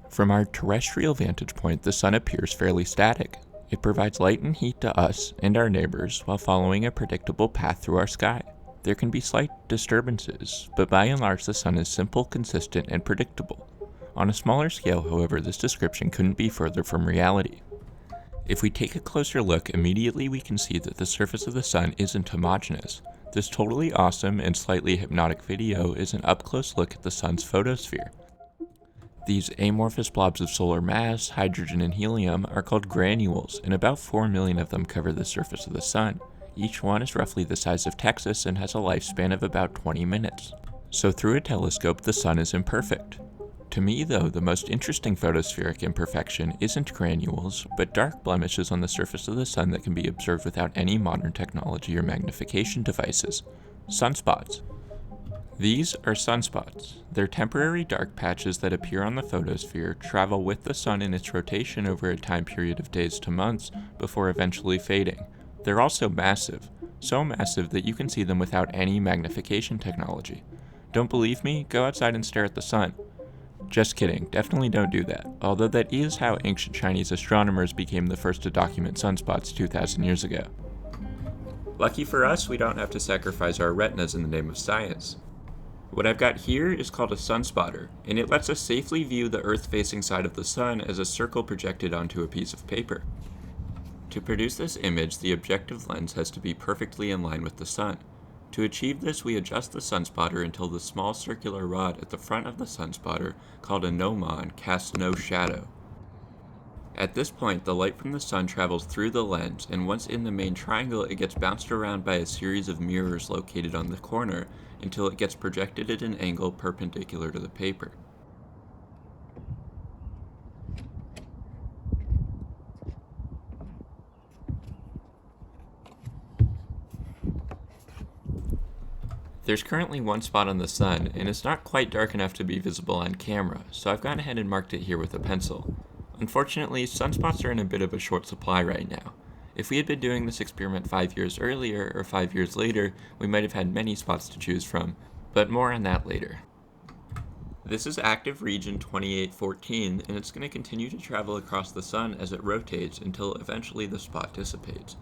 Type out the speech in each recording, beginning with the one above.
From our terrestrial vantage point, the sun appears fairly static. It provides light and heat to us and our neighbors while following a predictable path through our sky. There can be slight disturbances, but by and large the sun is simple, consistent, and predictable. On a smaller scale, however, this description couldn't be further from reality. If we take a closer look, immediately we can see that the surface of the sun isn't homogeneous. This totally awesome and slightly hypnotic video is an up-close look at the sun's photosphere. These amorphous blobs of solar mass, hydrogen and helium, are called granules, and about 4 million of them cover the surface of the sun. Each one is roughly the size of Texas and has a lifespan of about 20 minutes. So through a telescope, the sun is imperfect. To me, though, the most interesting photospheric imperfection isn't granules, but dark blemishes on the surface of the sun that can be observed without any modern technology or magnification devices. Sunspots. These are sunspots. They're temporary dark patches that appear on the photosphere, travel with the sun in its rotation over a time period of days to months, before eventually fading. They're also massive, so massive that you can see them without any magnification technology. Don't believe me? Go outside and stare at the sun. Just kidding, definitely don't do that, although that is how ancient Chinese astronomers became the first to document sunspots 2,000 years ago. Lucky for us, we don't have to sacrifice our retinas in the name of science. What I've got here is called a sunspotter, and it lets us safely view the Earth-facing side of the sun as a circle projected onto a piece of paper. To produce this image, the objective lens has to be perfectly in line with the sun. To achieve this, we adjust the sunspotter until the small circular rod at the front of the sunspotter, called a gnomon, casts no shadow. At this point, the light from the sun travels through the lens, and once in the main triangle, it gets bounced around by a series of mirrors located on the corner until it gets projected at an angle perpendicular to the paper. There's currently one spot on the sun, and it's not quite dark enough to be visible on camera, so I've gone ahead and marked it here with a pencil. Unfortunately, sunspots are in a bit of a short supply right now. If we had been doing this experiment 5 years earlier or 5 years later, we might have had many spots to choose from, but more on that later. This is active region 2814, and it's going to continue to travel across the sun as it rotates until eventually the spot dissipates.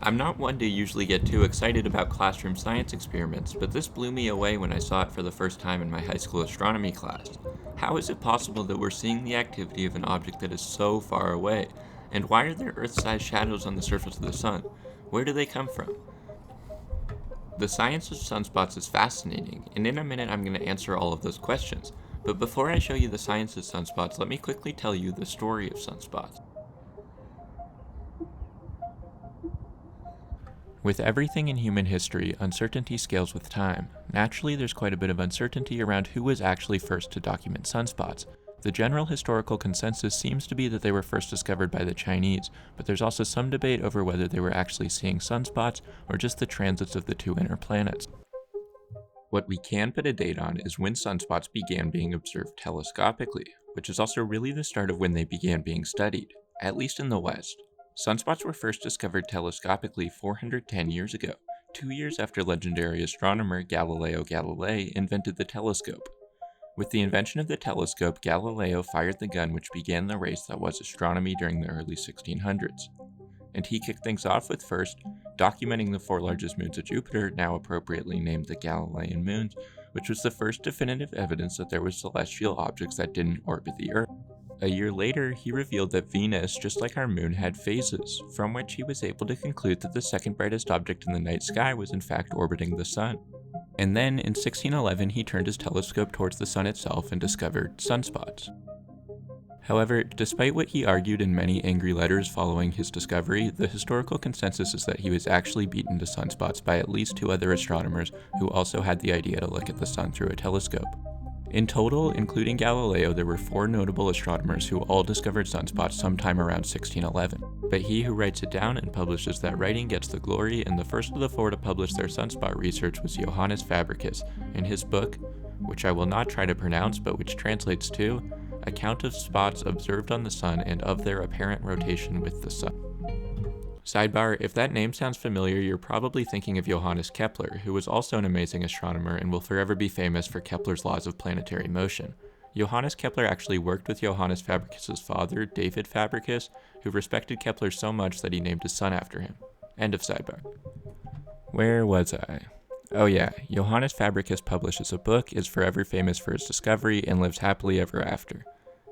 I'm not one to usually get too excited about classroom science experiments, but this blew me away when I saw it for the first time in my high school astronomy class. How is it possible that we're seeing the activity of an object that is so far away? And why are there Earth-sized shadows on the surface of the sun? Where do they come from? The science of sunspots is fascinating, and in a minute I'm going to answer all of those questions. But before I show you the science of sunspots, let me quickly tell you the story of sunspots. With everything in human history, uncertainty scales with time. Naturally, there's quite a bit of uncertainty around who was actually first to document sunspots. The general historical consensus seems to be that they were first discovered by the Chinese, but there's also some debate over whether they were actually seeing sunspots or just the transits of the two inner planets. What we can put a date on is when sunspots began being observed telescopically, which is also really the start of when they began being studied, at least in the West. Sunspots were first discovered telescopically 410 years ago, 2 years after legendary astronomer Galileo Galilei invented the telescope. With the invention of the telescope, Galileo fired the gun which began the race that was astronomy during the early 1600s. And he kicked things off with first documenting the 4 largest moons of Jupiter, now appropriately named the Galilean moons, which was the first definitive evidence that there were celestial objects that didn't orbit the Earth. A year later, he revealed that Venus, just like our moon, had phases, from which he was able to conclude that the second brightest object in the night sky was in fact orbiting the sun. And then, in 1611, he turned his telescope towards the sun itself and discovered sunspots. However, despite what he argued in many angry letters following his discovery, the historical consensus is that he was actually beaten to sunspots by at least 2 other astronomers who also had the idea to look at the sun through a telescope. In total, including Galileo, there were 4 notable astronomers who all discovered sunspots sometime around 1611. But he who writes it down and publishes that writing gets the glory, and the first of the 4 to publish their sunspot research was Johannes Fabricius, in his book, which I will not try to pronounce but which translates to, Account of Spots Observed on the Sun and of Their Apparent Rotation with the Sun. Sidebar, if that name sounds familiar, you're probably thinking of Johannes Kepler, who was also an amazing astronomer and will forever be famous for Kepler's laws of planetary motion. Johannes Kepler actually worked with Johannes Fabricius' father, David Fabricius, who respected Kepler so much that he named his son after him. End of sidebar. Where was I? Oh yeah, Johannes Fabricius publishes a book, is forever famous for his discovery, and lives happily ever after.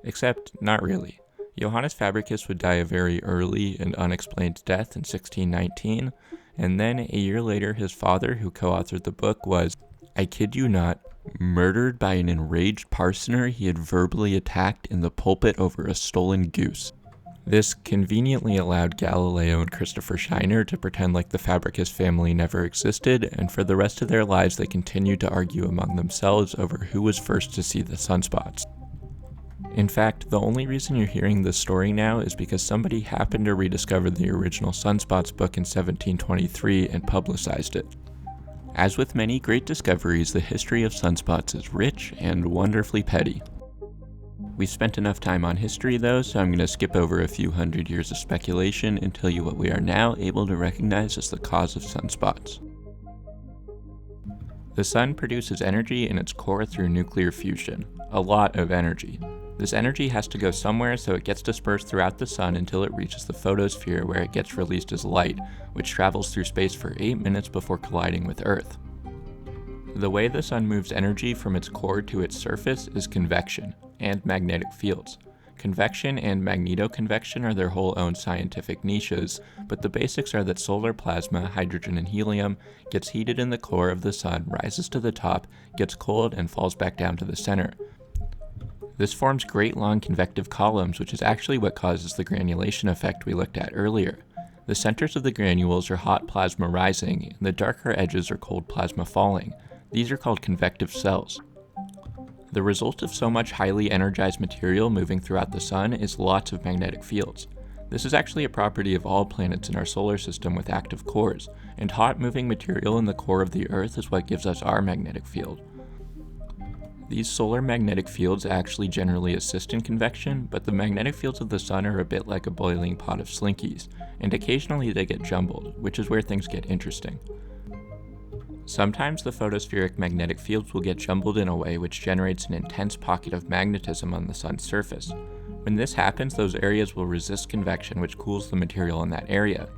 Except, not really. Johannes Fabricius would die a very early and unexplained death in 1619, and then a year later his father, who co-authored the book, was, I kid you not, murdered by an enraged parsoner he had verbally attacked in the pulpit over a stolen goose. This conveniently allowed Galileo and Christopher Scheiner to pretend like the Fabricius family never existed, and for the rest of their lives they continued to argue among themselves over who was first to see the sunspots. In fact, the only reason you're hearing this story now is because somebody happened to rediscover the original Sunspots book in 1723 and publicized it. As with many great discoveries, the history of sunspots is rich and wonderfully petty. We've spent enough time on history though, so I'm going to skip over a few hundred years of speculation and tell you what we are now able to recognize as the cause of sunspots. The sun produces energy in its core through nuclear fusion, a lot of energy. This energy has to go somewhere, so it gets dispersed throughout the sun until it reaches the photosphere, where it gets released as light, which travels through space for 8 minutes before colliding with Earth. The way the sun moves energy from its core to its surface is convection, and magnetic fields. Convection and magnetoconvection are their whole own scientific niches, but the basics are that solar plasma, hydrogen and helium, gets heated in the core of the sun, rises to the top, gets cold, and falls back down to the center. This forms great long convective columns, which is actually what causes the granulation effect we looked at earlier. The centers of the granules are hot plasma rising, and the darker edges are cold plasma falling. These are called convective cells. The result of so much highly energized material moving throughout the sun is lots of magnetic fields. This is actually a property of all planets in our solar system with active cores, and hot moving material in the core of the Earth is what gives us our magnetic field. These solar magnetic fields actually generally assist in convection, but the magnetic fields of the sun are a bit like a boiling pot of Slinkies, and occasionally they get jumbled, which is where things get interesting. Sometimes the photospheric magnetic fields will get jumbled in a way which generates an intense pocket of magnetism on the sun's surface. When this happens, those areas will resist convection, which cools the material in that area.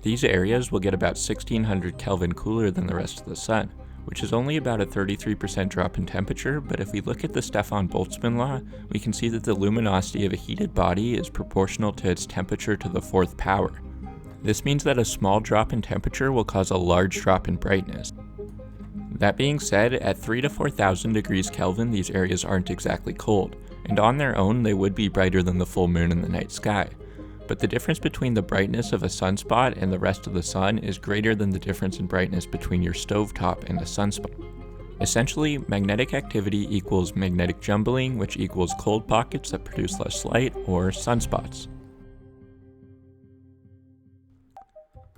These areas will get about 1600 Kelvin cooler than the rest of the sun, which is only about a 33% drop in temperature, but if we look at the Stefan Boltzmann law, we can see that the luminosity of a heated body is proportional to its temperature to the 4th power. This means that a small drop in temperature will cause a large drop in brightness. That being said, at 3,000 to 4,000 degrees Kelvin, these areas aren't exactly cold, and on their own they would be brighter than the full moon in the night sky. But the difference between the brightness of a sunspot and the rest of the sun is greater than the difference in brightness between your stovetop and a sunspot. Essentially, magnetic activity equals magnetic jumbling, which equals cold pockets that produce less light, or sunspots.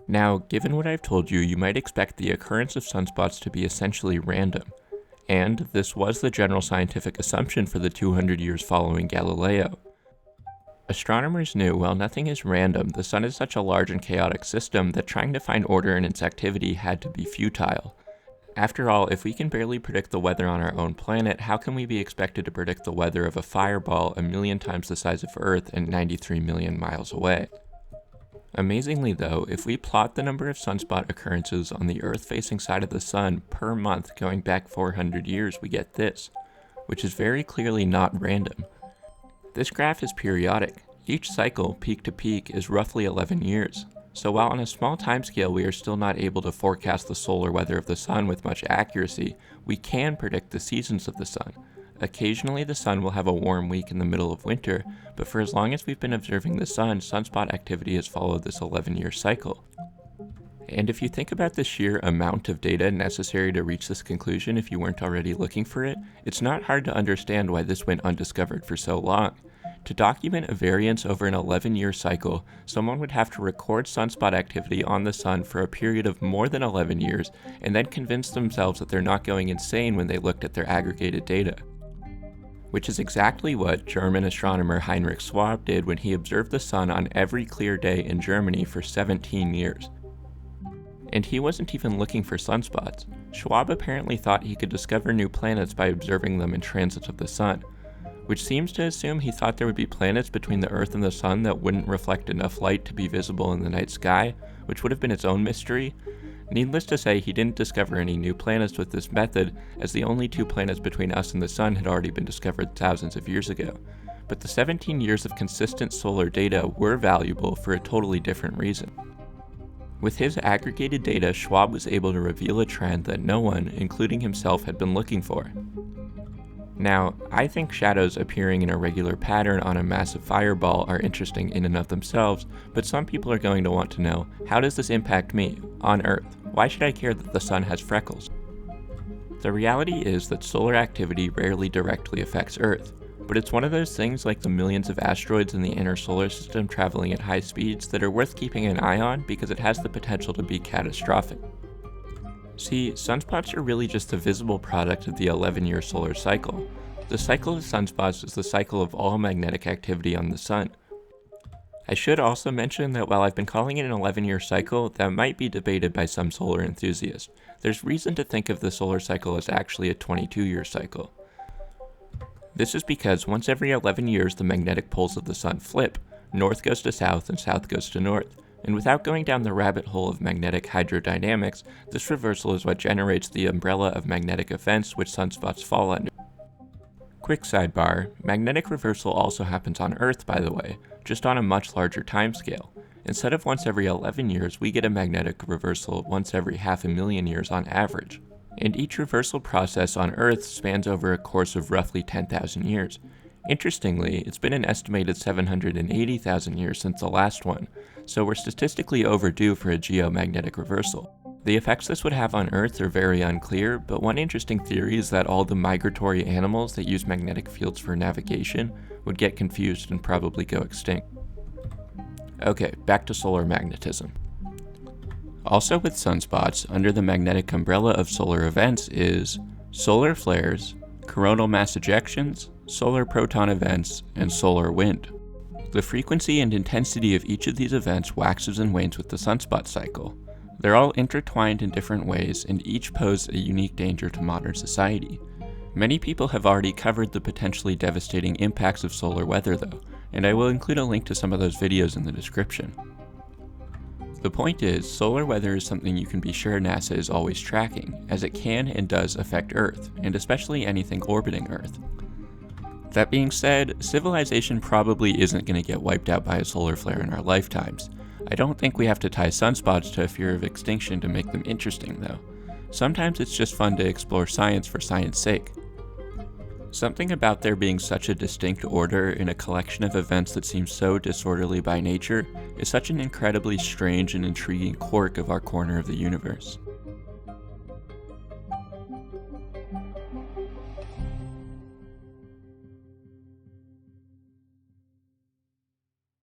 Now, given what I've told you, you might expect the occurrence of sunspots to be essentially random. And this was the general scientific assumption for the 200 years following Galileo. Astronomers knew, while nothing is random, the sun is such a large and chaotic system that trying to find order in its activity had to be futile. After all, if we can barely predict the weather on our own planet, how can we be expected to predict the weather of a fireball 1,000,000 times the size of Earth and 93 million miles away? Amazingly though, if we plot the number of sunspot occurrences on the Earth-facing side of the sun per month going back 400 years, we get this, which is very clearly not random. This graph is periodic. Each cycle, peak to peak, is roughly 11 years. So while on a small timescale we are still not able to forecast the solar weather of the sun with much accuracy, we can predict the seasons of the sun. Occasionally the sun will have a warm week in the middle of winter, but for as long as we've been observing the sun, sunspot activity has followed this 11-year cycle. And if you think about the sheer amount of data necessary to reach this conclusion if you weren't already looking for it, it's not hard to understand why this went undiscovered for so long. To document a variance over an 11-year cycle, someone would have to record sunspot activity on the sun for a period of more than 11 years and then convince themselves that they're not going insane when they looked at their aggregated data. Which is exactly what German astronomer Heinrich Schwab did when he observed the sun on every clear day in Germany for 17 years. And he wasn't even looking for sunspots. Schwab apparently thought he could discover new planets by observing them in transit of the sun, which seems to assume he thought there would be planets between the Earth and the sun that wouldn't reflect enough light to be visible in the night sky, which would have been its own mystery. Needless to say, he didn't discover any new planets with this method, as the only 2 planets between us and the sun had already been discovered thousands of years ago. But the 17 years of consistent solar data were valuable for a totally different reason. With his aggregated data, Schwab was able to reveal a trend that no one, including himself, had been looking for. Now, I think shadows appearing in a regular pattern on a massive fireball are interesting in and of themselves, but some people are going to want to know, how does this impact me, on Earth? Why should I care that the sun has freckles? The reality is that solar activity rarely directly affects Earth, but it's one of those things like the millions of asteroids in the inner solar system traveling at high speeds that are worth keeping an eye on because it has the potential to be catastrophic. See, sunspots are really just a visible product of the 11-year solar cycle. The cycle of sunspots is the cycle of all magnetic activity on the sun. I should also mention that while I've been calling it an 11-year cycle, that might be debated by some solar enthusiasts. There's reason to think of the solar cycle as actually a 22-year cycle. This is because once every 11 years the magnetic poles of the sun flip, north goes to south and south goes to north. And without going down the rabbit hole of magnetic hydrodynamics, this reversal is what generates the umbrella of magnetic events which sunspots fall under. Quick sidebar, magnetic reversal also happens on Earth, by the way, just on a much larger timescale. Instead of once every 11 years, we get a magnetic reversal once every 500,000 years on average. And each reversal process on Earth spans over a course of roughly 10,000 years. Interestingly, it's been an estimated 780,000 years since the last one, so we're statistically overdue for a geomagnetic reversal. The effects this would have on Earth are very unclear, but one interesting theory is that all the migratory animals that use magnetic fields for navigation would get confused and probably go extinct. Okay, back to solar magnetism. Also with sunspots, under the magnetic umbrella of solar events is solar flares, coronal mass ejections, solar proton events, and solar wind. The frequency and intensity of each of these events waxes and wanes with the sunspot cycle. They're all intertwined in different ways, and each pose a unique danger to modern society. Many people have already covered the potentially devastating impacts of solar weather though, and I will include a link to some of those videos in the description. The point is, solar weather is something you can be sure NASA is always tracking, as it can and does affect Earth, and especially anything orbiting Earth. That being said, civilization probably isn't going to get wiped out by a solar flare in our lifetimes. I don't think we have to tie sunspots to a fear of extinction to make them interesting though. Sometimes it's just fun to explore science for science sake. Something about there being such a distinct order in a collection of events that seems so disorderly by nature is such an incredibly strange and intriguing quirk of our corner of the universe.